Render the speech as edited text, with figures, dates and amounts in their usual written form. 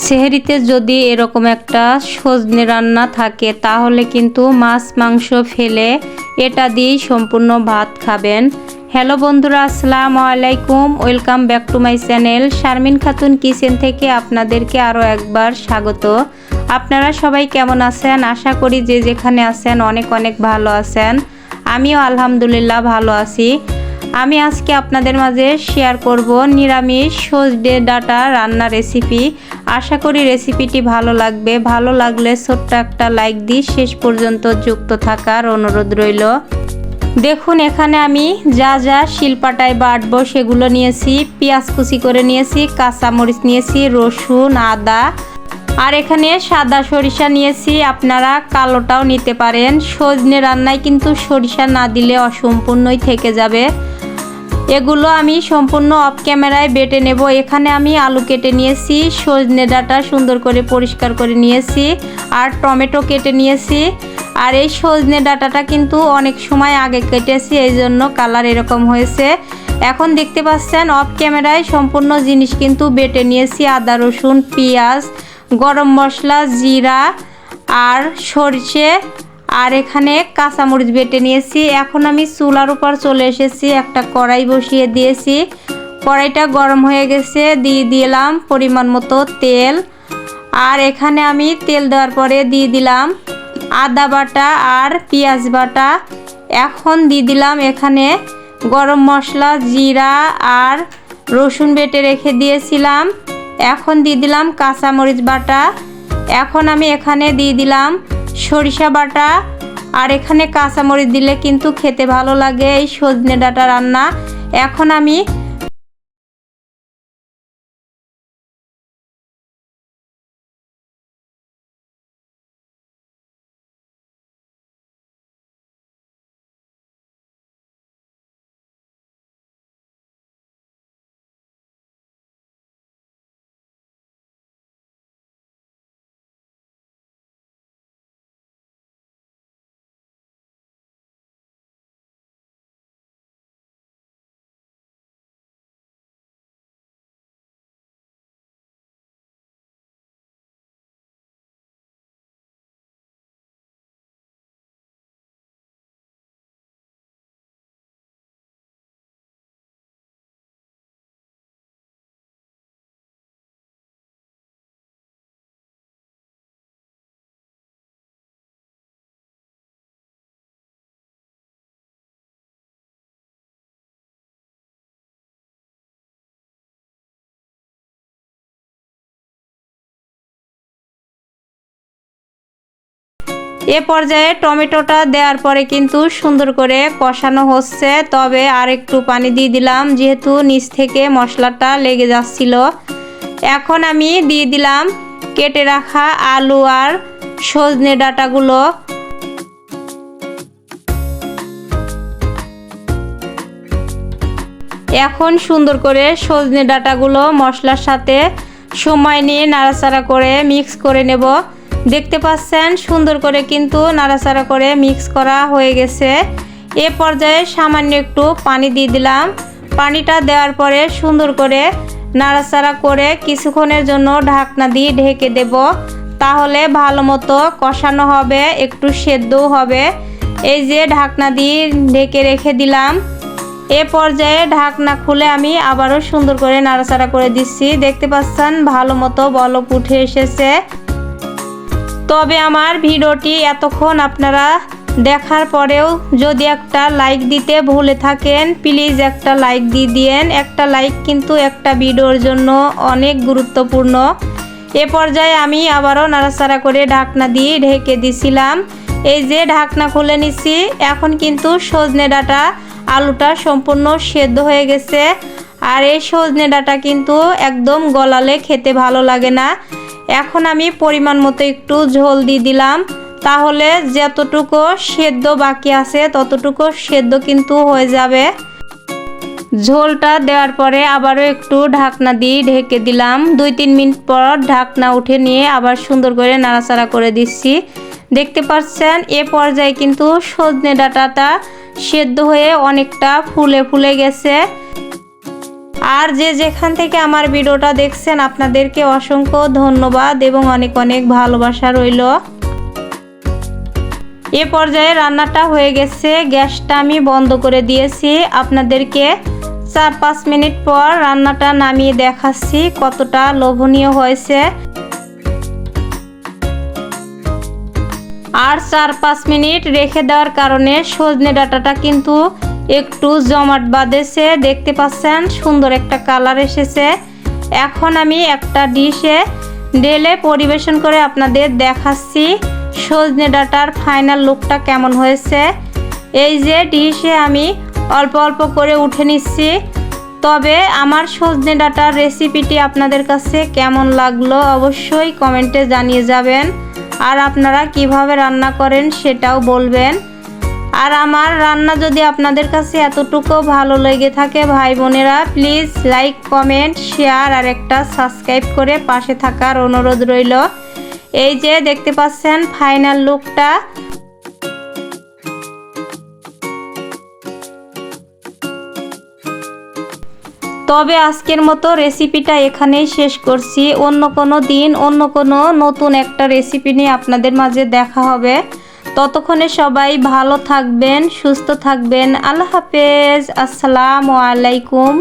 সেহরিতে যদি এরকম একটা সজনে রান্না থাকে তাহলে কিন্তু মাছ মাংস ফেলে এটা দিয়েই সম্পূর্ণ ভাত খাবেন। হ্যালো বন্ধুরা, আসসালামু আলাইকুম, welcome back to my channel Sharmin Khatun kitchen থেকে আপনাদেরকে আরও একবার স্বাগত। আপনারা সবাই কেমন আছেন? আশা করি যে যেখানে আছেন অনেক অনেক ভালো আছেন। আমিও আলহামদুলিল্লাহ ভালো আছি। আমি আজকে আপনাদের মাঝে শেয়ার করব নিরামিষ সজনে ডাঁটা রান্নার রেসিপি। আশা করি রেসিপিটি ভালো লাগবে। ভালো লাগলে ছোট্ট একটা লাইক দিয়ে শেষ পর্যন্ত যুক্ত থাকার অনুরোধ রইল। দেখুন এখানে আমি যা যা শিলপাটায় বাটবো সেগুলো নিয়েছি। পেঁয়াজ কুচি করে নিয়েছি, কাঁচামরিচ নিয়েছি, রসুন, আদা, আর এখানে সাদা সরিষা নিয়েছি। আপনারা কালোটাও নিতে পারেন। সজনে রান্নায় কিন্তু সরিষা না দিলে অসম্পূর্ণই থেকে যাবে। এগুলো আমি সম্পূর্ণ অফ ক্যামেরায় বেটে নেব। এখানে আমি আলু কেটে নিয়েছি, সজনে ডাঁটা সুন্দর করে পরিষ্কার করে নিয়েছি, আর টমেটো কেটে নিয়েছি। আর এই সজনে ডাঁটাটা কিন্তু অনেক সময় আগে কেটেছি, এই জন্য কালার এরকম হয়েছে। এখন দেখতে পাচ্ছেন অফ ক্যামেরায় সম্পূর্ণ জিনিস কিন্তু বেটে নিয়েছি। আদা, রসুন, পেঁয়াজ, গরম মশলা, জিরা আর সরষে, আর এখানে কাঁচামরিচ বেটে নিয়েছি। এখন আমি চুলার উপর চলে এসেছি, একটা কড়াই বসিয়ে দিয়েছি। কড়াইটা গরম হয়ে গেছে, দিয়ে দিলাম পরিমাণ মতো তেল। আর এখানে আমি তেল দেওয়ার পরে দিয়ে দিলাম আদা বাটা আর পেঁয়াজ বাটা। এখন দিয়ে দিলাম এখানে গরম মশলা, জিরা আর রসুন বেটে রেখে দিয়েছিলাম। এখন দিয়ে দিলাম কাঁচামরিচ বাটা। এখন আমি এখানে দিয়ে দিলাম সরিষা বাটা। আর এখানে কাঁচামরিচ দিলে কিন্তু খেতে ভালো লাগে এই সজনে ডাঁটা রান্না। এখন আমি এ পর্যায়ে টমেটোটা দেওয়ার পরে কিন্তু সুন্দর করে কষানো হচ্ছে। তবে আর একটু পানি দিয়ে দিলাম, যেহেতু নিচ থেকে মশলাটা লেগে যাচ্ছিল। এখন আমি দিয়ে দিলাম কেটে রাখা আলু আর সজনে ডাঁটাগুলো। এখন সুন্দর করে সজনে ডাঁটাগুলো মশলার সাথে সময় নিয়ে নাড়াচাড়া করে মিক্স করে নেব। দেখতে পাচ্ছেন সুন্দর করে কিন্তু নাড়াচাড়া করে মিক্স করা হয়ে গেছে। এ পর্যায়ে সামান্য একটু পানি দিয়ে দিলাম। পানিটা দেওয়ার পরে সুন্দর করে নাড়াচাড়া করে কিছুক্ষণের জন্য ঢাকনা দিয়ে ঢেকে দেব। তাহলে ভালো মতো কষানো হবে, একটু সেদ্ধও হবে। এই যে ঢাকনা দিয়ে ঢেকে রেখে দিলাম। এ পর্যায়ে ঢাকনা খুলে আমি আবারও সুন্দর করে নাড়াচাড়া করে দিচ্ছি। দেখতে পাচ্ছেন ভালো মতো বলক উঠে এসেছে। তবে আমার ভিডিওটি এতক্ষণ আপনারা দেখার পরেও যদি একটা লাইক দিতে ভুলে থাকেন, প্লিজ একটা লাইক দিয়ে দিয়েন। একটা লাইক কিন্তু একটা ভিডিওর জন্য অনেক গুরুত্বপূর্ণ। এ পর্যায়ে আমি আবারও নাড়াচাড়া করে ঢাকনা দিয়ে ঢেকে দিছিলাম। এই যে ঢাকনা খুলে নিচ্ছি। এখন কিন্তু সজনে ডাঁটা আলুটা সম্পূর্ণ সেদ্ধ হয়ে গেছে। আর এই সজনে ডাঁটা কিন্তু একদম গলালে খেতে ভালো লাগে না। এখন আমি পরিমাণ মতো একটু ঝোল দিয়ে দিলাম। তাহলে যতটুকু সেদ্ধ বাকি আছে ততটুকু সেদ্ধ কিন্তু হয়ে যাবে। ঝোলটা দেওয়ার পরে আবারও একটু ঢাকনা দিয়ে ঢেকে দিলাম। 2-3 মিনিট পর ঢাকনা উঠে নিয়ে আবার সুন্দর করে নাড়াচাড়া করে দিচ্ছি। দেখতে পাচ্ছেন এ পর্যায়ে কিন্তু সজনে ডাঁটাটা সেদ্ধ হয়ে অনেকটা ফুলে ফুলে গেছে। আর যে যেখান থেকে আমার ভিডিওটা দেখছেন আপনাদেরকে অসংখ্য ধন্যবাদ এবং অনেক অনেক ভালোবাসা রইল। এ পর্যায়ে রান্নাটা হয়ে গেছে, গ্যাসটা আমি বন্ধ করে দিয়েছি। আপনাদেরকে 4-5 মিনিট পর রান্নাটা নামিয়ে দেখাচ্ছি কতটা লোভনীয় হয়েছে। আর 4-5 মিনিট রেখে দেওয়ার কারণে সজনে ডাঁটাটা কিন্তু একটু জমাট বাঁধেছে, দেখতে পাচ্ছেন সুন্দর একটা কালার এসেছে। এখন আমি একটা ডিশে ঢেলে পরিবেশন করে আপনাদের দেখাচ্ছি সজনে ডাঁটার ফাইনাল লুকটা কেমন হয়েছে। এই যে ডিশে আমি অল্প অল্প করে উঠে নিচ্ছি। তবে আমার সজনে ডাঁটার রেসিপিটি আপনাদের কাছে কেমন লাগলো অবশ্যই কমেন্টে জানিয়ে যাবেন। আর আপনারা কিভাবে রান্না করেন সেটাও বলবেন। আর আমার রান্না যদি আপনাদের কাছে এতটুকু ভালো লেগে থাকে ভাই বোনেরা, প্লিজ লাইক, কমেন্ট, শেয়ার আর একটা সাবস্ক্রাইব করে পাশে থাকার অনুরোধ রইল। এই যে দেখতে পাচ্ছেন ফাইনাল লুকটা। তবে আজকের মতো রেসিপিটা এখানেই শেষ করছি। অন্য কোনো দিন অন্য কোনো নতুন একটা রেসিপি নিয়ে আপনাদের মাঝে দেখা হবে। ততক্ষণে সবাই ভালো থাকবেন, সুস্থ থাকবেন। আল্লাহ হাফেজ, আসসালামু আলাইকুম।